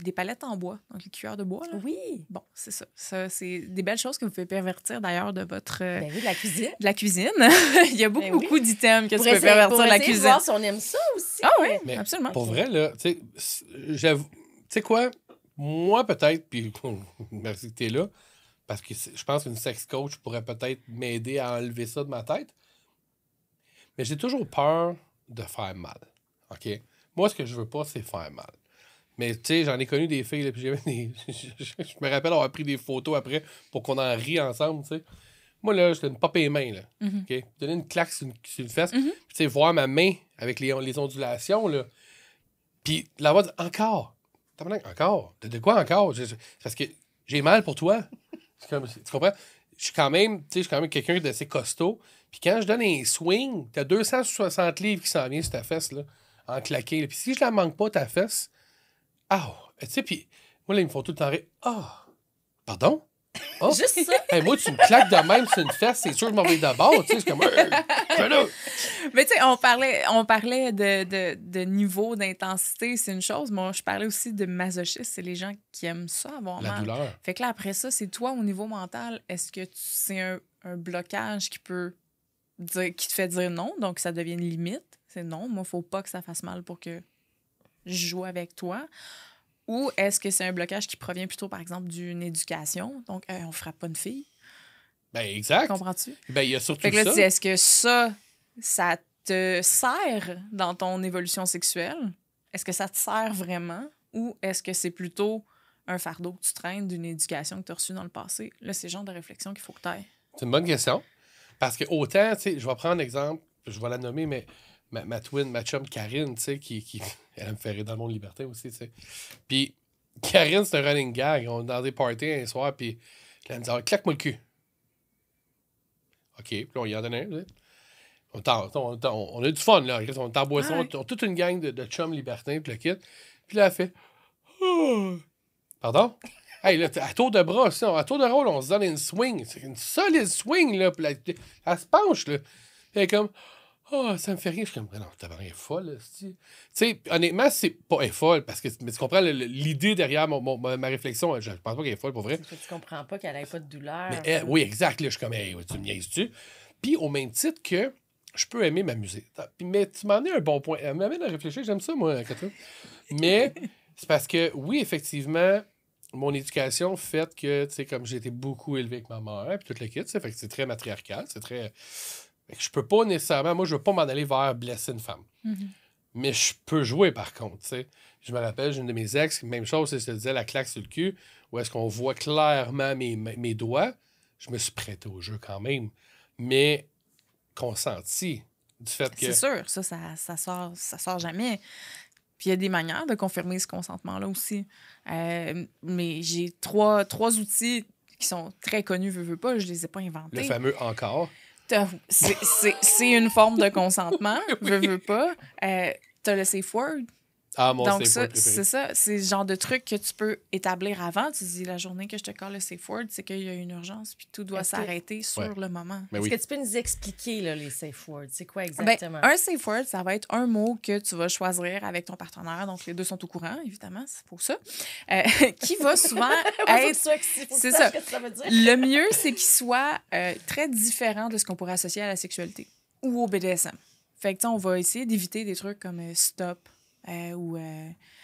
des palettes en bois, donc les cuillères de bois. Là. Oui. Bon, c'est ça. Ça, c'est des belles choses que vous pouvez pervertir d'ailleurs de votre Ben oui, de la cuisine. de la cuisine. Il y a beaucoup, Ben oui. beaucoup d'items que Pour tu peux essayer- pervertir pour de la essayer de cuisine. voir si on aime ça aussi. Ah oui, Mais absolument. Pour vrai, là, tu sais, j'avoue... Tu sais quoi? moi, peut-être, puis merci que tu es là, parce que je pense qu'une sex coach pourrait peut-être m'aider à enlever ça de ma tête. Mais j'ai toujours peur de faire mal. OK? Moi, ce que je veux pas, c'est faire mal. Mais tu sais, j'en ai connu des filles, là, puis je me rappelle avoir pris des photos après pour qu'on en rie ensemble, tu sais. Moi, là, je donne pas les mains, là. OK? Donner une claque sur une fesse, puis tu sais, voir ma main avec les ondulations, là. Puis la voix dit, encore. Encore. De quoi encore? Parce que j'ai mal pour toi. Tu comprends? Je suis quand même quelqu'un d'assez costaud. Puis quand je donne un swing, t'as 260 livres qui s'en viennent sur ta fesse, là, en claqué. Là. Puis si je la manque pas, ta fesse, tu sais, puis moi, là, ils me font tout le temps rire. Pardon? Oh. Juste ça. Hey, moi, tu me claques de même sur une fesse, c'est sûr que je m'en vais d'abord. Tu sais, c'est comme. Mais tu sais, on parlait de niveau d'intensité, c'est une chose. Moi, je parlais aussi de masochisme. C'est les gens qui aiment ça, avoir La mal. douleur. Fait que là, après ça, c'est toi, au niveau mental, est-ce que c'est un blocage qui te fait dire non, donc ça devient une limite? C'est non, moi, faut pas que ça fasse mal pour que je joue avec toi. Ou est-ce que c'est un blocage qui provient plutôt, par exemple, d'une éducation? Donc, on frappe pas une fille. Ben, exact. Comprends-tu? Ben, il y a surtout Fait que là, ça. est-ce que ça te sert dans ton évolution sexuelle? Est-ce que ça te sert vraiment? Ou est-ce que c'est plutôt un fardeau que tu traînes d'une éducation que tu as reçue dans le passé? Là, c'est le genre de réflexion qu'il faut que tu ailles. C'est une bonne question. Parce que autant, tu sais, je vais prendre l'exemple, je vais la nommer, mais ma twin, ma chum Karine, tu sais, qui elle me fait rire dans le monde libertin aussi, tu sais. Puis Karine, c'est un running gag. On est dans des parties un soir, puis elle me dit claque-moi le cul. OK, puis là, on y en donne un. Là. On a du fun, là. On est en boisson, Ouais. on a toute une gang de chums libertins, puis le kit. Puis là, elle fait Pardon? Hey, là, à tour de bras, ça, à tour de rôle, on se donne une swing. C'est une solide swing, là. Puis elle se penche, là. Puis elle est comme ça me fait rire. Je suis comme, non, t'as pas rien folle, tu sais, honnêtement, c'est pas elle est folle, parce que, mais tu comprends l'idée derrière ma réflexion. Je pense pas qu'elle est folle, pour vrai. C'est que tu comprends pas qu'elle n'ait pas de douleur. Mais oui, exact. Là, je suis comme, hey, tu me niaises-tu? Puis, au même titre que je peux aimer m'amuser. Mais tu m'en es un bon point. Elle m'amène à réfléchir. J'aime ça, moi, Catherine. Mais c'est parce que, oui, effectivement, mon éducation fait que, tu sais, comme j'ai été beaucoup élevé avec ma mère, puis tout le kit, fait que c'est très matriarcal, c'est très. Fait que je peux pas nécessairement, moi, je veux pas m'en aller vers blesser une femme. Mm-hmm. Mais je peux jouer, par contre, tu sais. Je me rappelle, j'ai une de mes ex, même chose, c'est je te disais, la claque sur le cul, où est-ce qu'on voit clairement mes doigts. Je me suis prêté au jeu quand même. Mais consenti du fait que. C'est sûr, ça sort jamais. Puis il y a des manières de confirmer ce consentement-là aussi. Mais j'ai trois outils qui sont très connus, veux pas, je les ai pas inventés. Le fameux encore. C'est une forme de consentement, veux pas. T'as le safe word. Ah, mon Donc, safe word préféré. c'est ça. C'est le genre de truc que tu peux établir avant. Tu dis, la journée que je te colle le safe word, c'est qu'il y a une urgence, puis tout doit Est-ce que- s'arrêter sur le moment. Mais Est-ce oui. que tu peux nous expliquer là, les safe words? C'est quoi Ben, exactement? un safe word, ça va être un mot que tu vas choisir avec ton partenaire. Donc, les deux sont au courant, évidemment, c'est pour ça. Qui va souvent être... C'est ça. Qu'est-ce que ça veut dire? Le mieux, c'est qu'il soit très différent de ce qu'on pourrait associer à la sexualité ou au BDSM. Fait que, tu sais, on va essayer d'éviter des trucs comme stop ou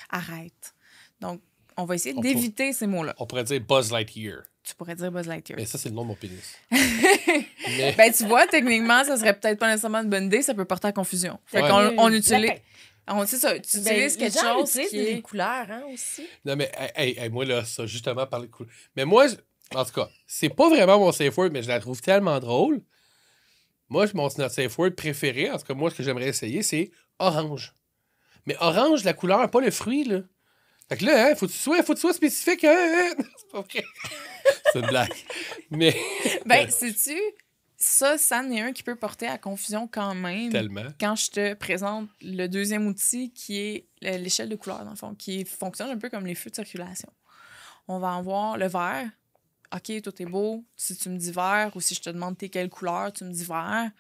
arrête. Donc, on va essayer d'éviter ces mots-là. On pourrait dire Buzz Lightyear. Tu pourrais dire Buzz Lightyear. Mais ça, c'est le nom de mon pénis. Ben, tu vois, techniquement, ça serait peut-être pas nécessairement une bonne idée, ça peut porter à confusion. Fait Ouais. qu'on on utilise... Lapin. C'est ça, tu Ben, utilises quelque les gens chose utilisent qui des est... couleurs, hein, aussi. Non, mais hey, moi, là, ça, justement, parler de couleur. Mais moi, en tout cas, c'est pas vraiment mon safe word, mais je la trouve tellement drôle. Moi, notre safe word préféré, en tout cas, moi, ce que j'aimerais essayer, c'est orange. Mais orange, la couleur, pas le fruit, là. Fait que là, faut que tu sois spécifique. Hein? C'est pas vrai. C'est une blague. Mais. Ben, sais-tu, ça en est un qui peut porter à confusion quand même. Tellement. Quand je te présente le deuxième outil qui est l'échelle de couleur, dans le fond, qui fonctionne un peu comme les feux de circulation. On va avoir le vert. OK, tout est beau. Si tu me dis vert ou si je te demande t'es quelle couleur, tu me dis vert.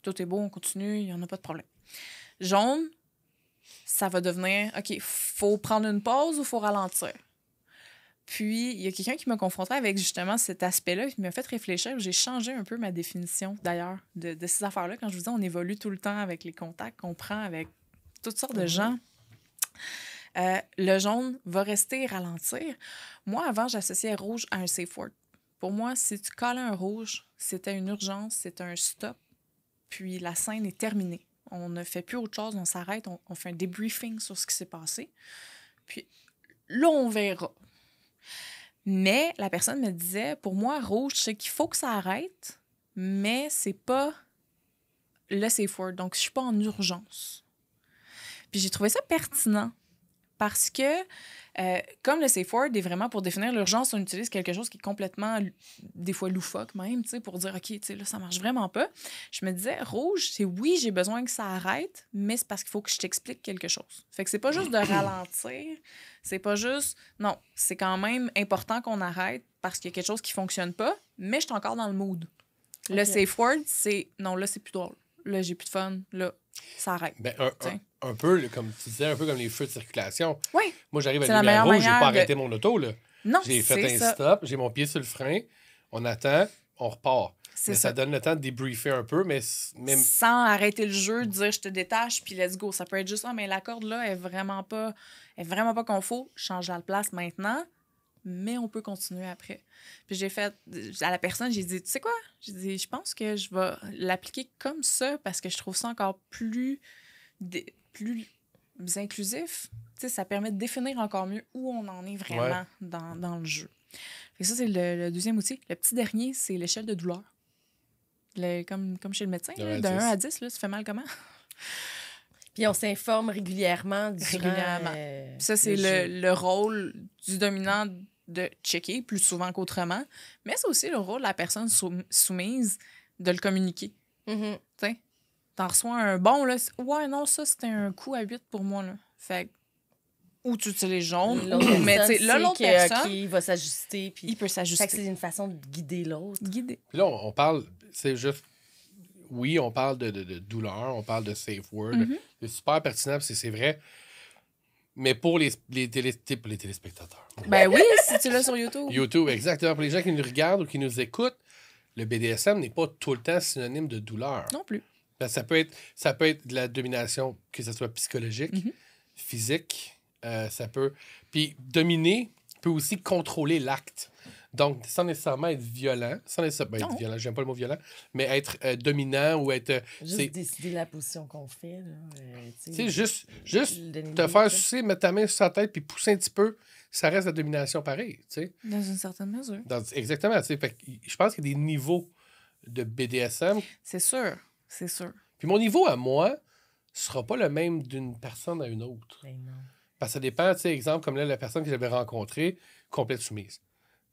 Tout est beau, on continue, il n'y en a pas de problème. Jaune, ça va devenir OK, faut prendre une pause ou faut ralentir. Puis, il y a quelqu'un qui m'a confronté avec justement cet aspect-là qui m'a fait réfléchir. J'ai changé un peu ma définition, d'ailleurs, de ces affaires-là. Quand je vous dis, on évolue tout le temps avec les contacts qu'on prend avec toutes sortes de gens. Le jaune va rester et ralentir. Moi, avant, j'associais rouge à un safe word. Pour moi, si tu collais un rouge, c'était une urgence, c'était un stop, puis la scène est terminée. On ne fait plus autre chose, on s'arrête, on fait un débriefing sur ce qui s'est passé. Puis là, on verra. Mais la personne me disait, pour moi, rouge, c'est qu'il faut que ça arrête, mais c'est pas le safe word. Donc, je suis pas en urgence. Puis j'ai trouvé ça pertinent parce que, comme le safe word est vraiment pour définir l'urgence, on utilise quelque chose qui est complètement, des fois loufoque même, tu sais, pour dire, OK, tu sais, là, ça marche vraiment pas. Je me disais, rouge, c'est oui, j'ai besoin que ça arrête, mais c'est parce qu'il faut que je t'explique quelque chose. Fait que c'est pas juste de ralentir, c'est pas juste... Non, c'est quand même important qu'on arrête parce qu'il y a quelque chose qui fonctionne pas, mais je suis encore dans le mood. Le Ok. safe word, c'est non, là, c'est plus drôle. Là, j'ai plus de fun. Là, ça arrête. Ben, un peu, comme tu disais, un peu comme les feux de circulation. Oui. Moi, j'arrive à C'est la lumière meilleure rouge, j'ai pas manière de- arrêté mon auto, là. Non, J'ai c'est fait un ça. stop, j'ai mon pied sur le frein, on attend, on repart. C'est Mais ça. ça donne le temps de débriefer un peu, mais même Sans arrêter le jeu, de dire je te détache, puis let's go. Ça peut être juste, ah, mais la corde là est vraiment pas confort. Change la place maintenant, mais on peut continuer après. Puis j'ai fait, à la personne, j'ai dit, tu sais quoi? J'ai dit, je pense que je vais l'appliquer comme ça parce que je trouve ça encore plus inclusif. Tu sais, ça permet de définir encore mieux où on en est vraiment dans le jeu. Fait que ça, c'est le deuxième outil. Le petit dernier, c'est l'échelle de douleur. Comme chez le médecin, De là, 1 de à 10. 1 à 10, là, ça fait mal comment? Puis on s'informe régulièrement durant Régulièrement. Ça, c'est jeu. le rôle du dominant de checker plus souvent qu'autrement. Mais c'est aussi le rôle de la personne soumise de le communiquer. Mhm. Tu sais, t'en reçois un bon, là. Ouais, non, ça, c'était un coup à 8 pour moi, là. Fait que, ou tu utilises jaune, L'autre ou, mais tu sais, personne là, sait l'autre que, personne, qui va s'ajuster. Puis... il peut Fait que s'ajuster. c'est une façon de guider l'autre. Guider. Puis là, on parle, c'est juste, oui, on parle de douleur, on parle de safe word. Mhm. C'est super pertinent, puis c'est vrai. Mais pour les téléspectateurs. Ben oui, si tu l'as sur YouTube. YouTube, exactement. Pour les gens qui nous regardent ou qui nous écoutent, le BDSM n'est pas tout le temps synonyme de douleur. Non plus. Ben, ça peut être de la domination, que ce soit psychologique, Mhm. physique, ça peut... Puis dominer peut aussi contrôler l'acte. Donc, sans nécessairement être violent, sans nécessairement être Non. violent, j'aime pas le mot violent, mais être dominant ou être... Juste c'est- décider la position qu'on fait. Là, tu sais, juste donner te une faire idée, sucer, mettre ta main sur sa tête puis pousser un petit peu, ça reste la domination pareil, tu sais. Dans une certaine mesure. Exactement, tu sais. Fait que je pense qu'il y a des niveaux de BDSM. C'est sûr. C'est sûr. Puis mon niveau à moi sera pas le même d'une personne à une autre. Ben non. Parce que ça dépend, tu sais, exemple, comme là, la personne que j'avais rencontrée, complète soumise.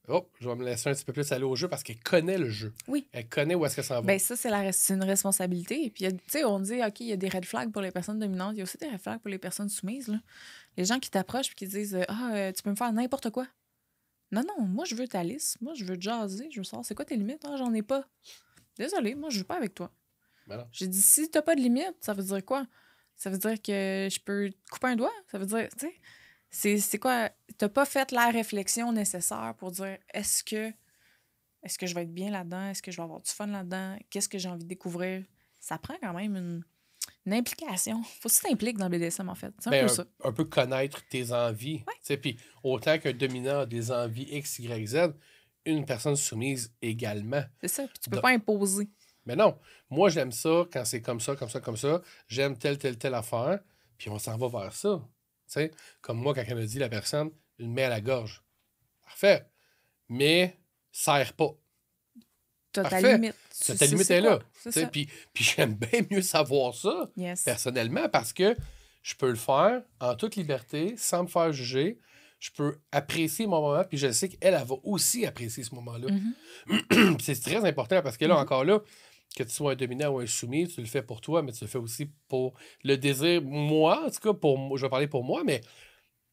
Oh, je vais me laisser un petit peu plus aller au jeu parce qu'elle connaît le jeu. Oui. Elle connaît où est-ce qu'elle s'en va. Ben ça, c'est une responsabilité. Puis, tu sais, on dit, OK, il y a des red flags pour les personnes dominantes. Il y a aussi des red flags pour les personnes soumises. Là. Les gens qui t'approchent et qui disent, tu peux me faire n'importe quoi. Non, non, moi, je veux ta liste. Moi, je veux jaser. Je veux savoir, c'est quoi tes limites? Ah, j'en ai pas. Désolée, moi, je joue pas avec toi. Ben non. J'ai dit, si t'as pas de limite, ça veut dire quoi? Ça veut dire que je peux te couper un doigt? Ça veut dire, tu sais, c'est quoi? T'as pas fait la réflexion nécessaire pour dire, est-ce que je vais être bien là-dedans? Est-ce que je vais avoir du fun là-dedans? Qu'est-ce que j'ai envie de découvrir? Ça prend quand même une implication. Faut que tu t'impliques dans le BDSM, en fait. C'est un Ben, peu ça. un peu connaître tes envies. Tu sais, puis autant qu'un dominant a des envies X, Y, Z, une personne soumise également. C'est ça. Puis tu peux Donc- pas imposer. Mais non, moi, j'aime ça quand c'est comme ça, comme ça, comme ça. J'aime telle affaire, puis on s'en va vers ça. Tu sais, comme moi, quand elle me dit, la personne, une main à la gorge. Parfait. Mais, serre pas. T'as ta Parfait. limite. Ta Tu sais limite c'est est quoi. là. C'est Tu sais, ça. Puis j'aime bien mieux savoir ça, Yes. personnellement, parce que je peux le faire en toute liberté, sans me faire juger. Je peux apprécier mon moment, puis je sais qu'elle, elle va aussi apprécier ce moment-là. Mhm. Puis c'est très important parce que là, encore là, que tu sois un dominant ou un soumis, tu le fais pour toi, mais tu le fais aussi pour le désir. Moi, en tout cas, je vais parler pour moi, mais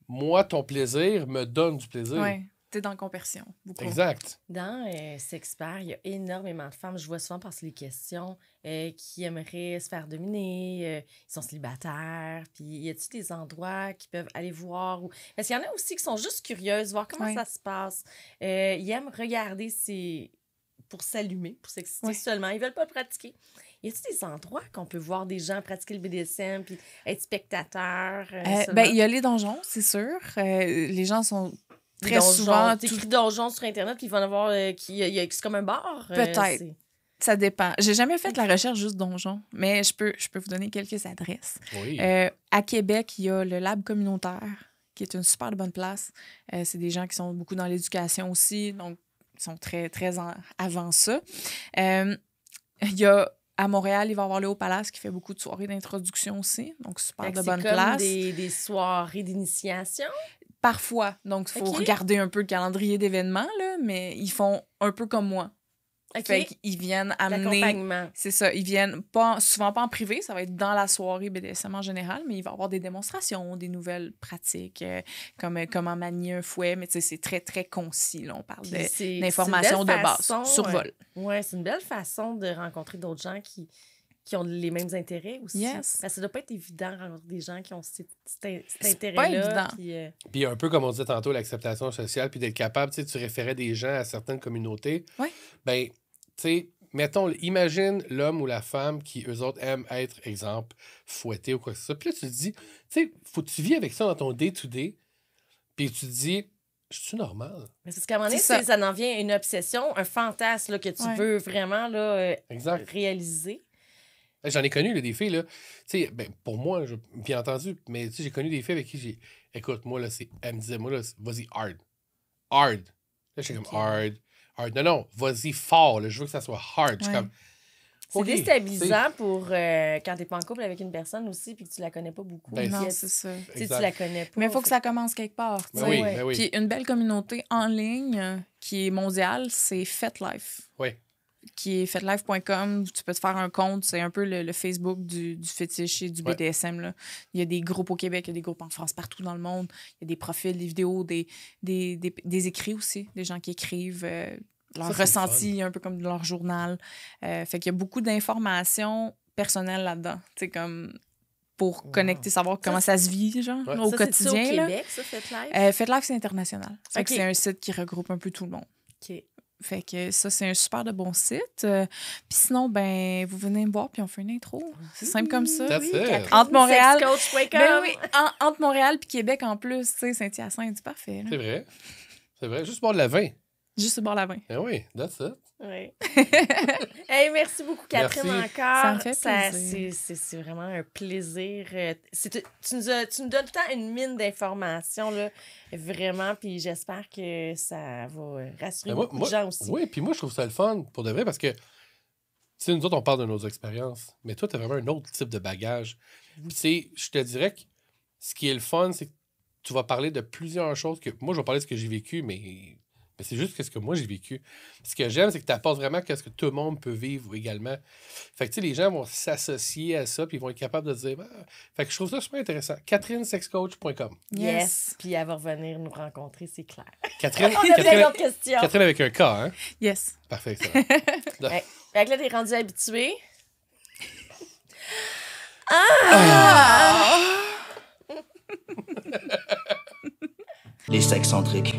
moi, ton plaisir me donne du plaisir. Ouais. T'es dans la compersion. Beaucoup. Exact. Dans Sexpert, il y a énormément de femmes, je vois souvent passer les questions, qui aimeraient se faire dominer, ils sont célibataires, puis y a-t-il des endroits qu'ils peuvent aller voir? Parce qu'il y en a aussi qui sont juste curieuses, voir comment Ouais. ça se passe. Ils aiment regarder pour s'allumer, pour s'exciter Ouais. seulement. Ils veulent pas le pratiquer. Y a-t-il des endroits qu'on peut voir des gens pratiquer le BDSM puis être spectateurs? Il y a les donjons, c'est sûr. Les gens sont très souvent... T'écris donjons sur Internet puis ils vont en avoir... c'est comme un bar? Peut-être. Ça dépend. J'ai jamais fait la recherche juste donjon, mais je peux vous donner quelques adresses. Oui. À Québec, il y a le Lab communautaire, qui est une super bonne place. C'est des gens qui sont beaucoup dans l'éducation aussi, donc ils sont très, très avant ça. Il y a à Montréal, il va y avoir le Haut-Palace qui fait beaucoup de soirées d'introduction aussi, donc super de bonne place. C'est comme des soirées d'initiation? Parfois. Donc, il faut regarder un peu le calendrier d'événements, là, mais ils font un peu comme moi. Fait qu'ils viennent amener... L'accompagnement. C'est ça. Ils viennent souvent pas en privé, ça va être dans la soirée BDSM en général, mais il va y avoir des démonstrations, des nouvelles pratiques, comme comment manier un fouet, mais tu sais, c'est très, très concis. Là. On parle d'informations de base, survol. Oui, c'est une belle façon de rencontrer d'autres gens qui ont les mêmes intérêts aussi. Yes. Parce que ça doit pas être évident de rencontrer des gens qui ont cet intérêt-là. Pas évident. Puis un peu comme on disait tantôt, l'acceptation sociale, puis d'être capable, tu sais, tu référais des gens à certaines communautés. Oui. Ben, tu sais, mettons, imagine l'homme ou la femme qui, eux autres, aiment être, exemple, fouetté ou quoi que ce soit. Puis là, tu te dis, tu sais, faut que tu vis avec ça dans ton day-to-day, puis tu te dis, je suis normal. Mais c'est ce qu'à un moment donné, ça en vient une obsession, un fantasme là, que tu veux vraiment là, réaliser. J'en ai connu là, des filles, là. Tu sais, ben, pour moi, bien entendu, mais tu sais, j'ai connu des filles avec qui j'ai. Écoute, moi, là, elle me disait, moi, là, vas-y, hard. Hard. Là, j'étais comme hard. Non, vas-y fort, là, je veux que ça soit hard. Je suis comme. C'est déstabilisant pour quand t'es pas en couple avec une personne aussi puis que tu la connais pas beaucoup. Ben, non, c'est ça. Tu la connais pas. Mais il faut que ça commence quelque part. Oui. Puis une belle communauté en ligne qui est mondiale, c'est FetLife. Oui. Qui est fetlife.com. Tu peux te faire un compte. C'est un peu le Facebook du fétiche et du BDSM. Là. Il y a des groupes au Québec, il y a des groupes en France, partout dans le monde. Il y a des profils, des vidéos, des écrits aussi. Des gens qui écrivent leur ressenti, un peu comme leur journal. Fait qu'il y a beaucoup d'informations personnelles là-dedans. Tu sais, comme pour connecter, savoir comment ça se vit, genre, au quotidien. C'est au Québec, ça, FetLife? FetLife, c'est international. Fait que c'est un site qui regroupe un peu tout le monde. OK. Fait que ça, c'est un super de bon site. Puis sinon, ben, vous venez me voir puis on fait une intro. C'est simple comme ça. Entre Montréal... entre Montréal puis Québec en plus, tu sais, Saint-Hyacinthe, c'est parfait. Là. C'est vrai. C'est vrai. Juste boire de la vin. Juste boire la vin. Ben oui, that's it. Oui. Hey, merci beaucoup, Catherine, merci. encore. Ça me fait plaisir. C'est vraiment un plaisir. Tu nous donnes tout le temps une mine d'informations, là, vraiment, puis j'espère que ça va rassurer beaucoup de gens aussi. Oui, puis moi, je trouve ça le fun, pour de vrai, parce que, tu sais, nous autres, on parle de nos expériences, mais toi, tu as vraiment un autre type de bagage. Puis, tu sais, je te dirais que ce qui est le fun, c'est que tu vas parler de plusieurs choses que... Moi, je vais parler de ce que j'ai vécu, mais c'est juste ce que moi, j'ai vécu. Ce que j'aime, c'est que tu apportes vraiment ce que tout le monde peut vivre également. Fait que, tu sais, les gens vont s'associer à ça, puis ils vont être capables de dire... Fait que je trouve ça super intéressant. CatherineSexCoach.com. Yes. Puis elle va revenir nous rencontrer, c'est clair. Catherine, on a plein d'autres questions. Catherine avec un K, hein? Yes. Parfait, ça. Fait que là, t'es rendu habitué. Les sexcentriques.